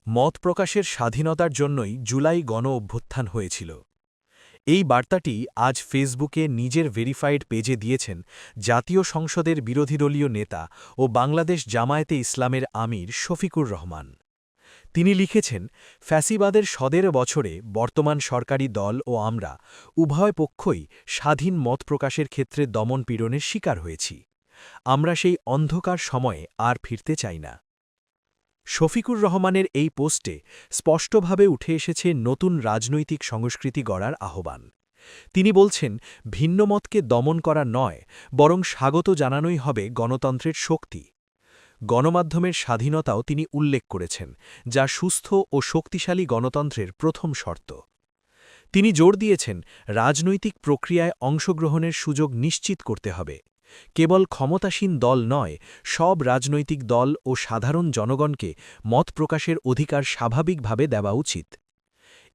মত প্রকাশের স্বাধীনতার জন্যই জুলাই গণ-অভ্যুত্থান হয়েছিল। এই বার্তাটি আজ ফেসবুকে নিজের ভেরিফাইড পেজে দিয়েছেন জাতীয় সংসদের বিরোধীদলীয় নেতা ও বাংলাদেশ জামায়াতে ইসলামের আমির শফিকুর রহমান। তিনি লিখেছেন, ফ্যাসিবাদের ১৭ বছরে বর্তমান সরকারি দল ও আমরা উভয় পক্ষই স্বাধীন মত প্রকাশের ক্ষেত্রে দমন-পীড়নের শিকার হয়েছি। আমরা সেই অন্ধকার সময়ে আর ফিরতে চাই না। শফিকুর রহমানের এই পোস্টে স্পষ্টভাবে উঠে এসেছে নতুন রাজনৈতিক সংস্কৃতি গড়ার আহ্বান। তিনি বলছেন, ভিন্নমতকে দমন করা নয়, বরং স্বাগত জানানোই হবে গণতন্ত্রের শক্তি। গণমাধ্যমের স্বাধীনতাও তিনি উল্লেখ করেছেন, যা সুস্থ ও শক্তিশালী গণতন্ত্রের প্রথম শর্ত। তিনি জোর দিয়েছেন, রাজনৈতিক প্রক্রিয়ায় অংশগ্রহণের সুযোগ নিশ্চিত করতে হবে। কেবল ক্ষমতাসীন দল নয়, সব রাজনৈতিক দল ও সাধারণ জনগণকে মত প্রকাশের অধিকার স্বাভাবিকভাবে দেওয়া উচিত।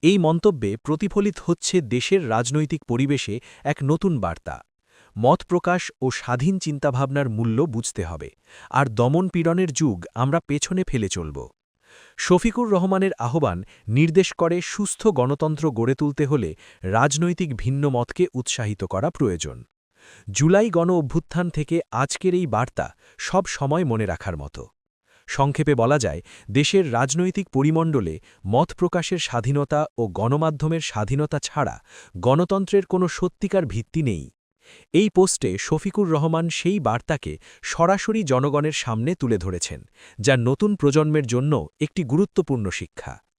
এই মন্তব্যে প্রতিফলিত হচ্ছে দেশের রাজনৈতিক পরিবেশে এক নতুন বার্তা। মত প্রকাশ ও স্বাধীন চিন্তাভাবনার মূল্য বুঝতে হবে, আর দমন-পীড়নের যুগ আমরা পেছনে ফেলে চলব। শফিকুর রহমানের আহ্বান নির্দেশ করে, সুস্থ গণতন্ত্র গড়ে তুলতে হলে রাজনৈতিক ভিন্ন মতকে উৎসাহিত করা প্রয়োজন। জুলাই গণ-অভ্যুত্থান থেকে আজকের এই বার্তা সব সময় মনে রাখার মতো। সংক্ষেপে বলা যায়, দেশের রাজনৈতিক পরিমণ্ডলে মত প্রকাশের স্বাধীনতা ও গণমাধ্যমের স্বাধীনতা ছাড়া গণতন্ত্রের কোনো সত্যিকার ভিত্তি নেই। এই পোস্টে শফিকুর রহমান সেই বার্তাকে সরাসরি জনগণের সামনে তুলে ধরেছেন, যা নতুন প্রজন্মের জন্য একটি গুরুত্বপূর্ণ শিক্ষা।